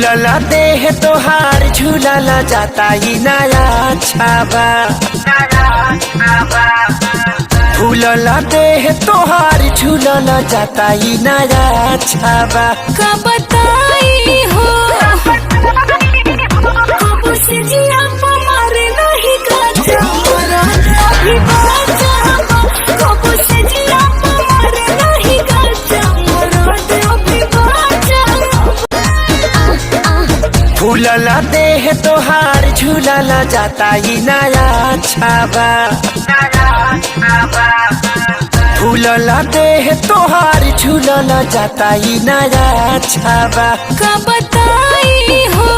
फूलला देह तोहार झूलला जाता ही नया छाबा। फूलला देह तोहार झूलला जाता ही नया छाबा। का बताई हो कबो से जिया मारे नहीं काचा अभी बाजा कबो से जिया मारे नहीं काचा अभी बाजा। फूलला देह तोहार झूलला जाता ही नया छाबा। फूलला देह तोहार झूलला जाता ही नया छाबा। का बताई हो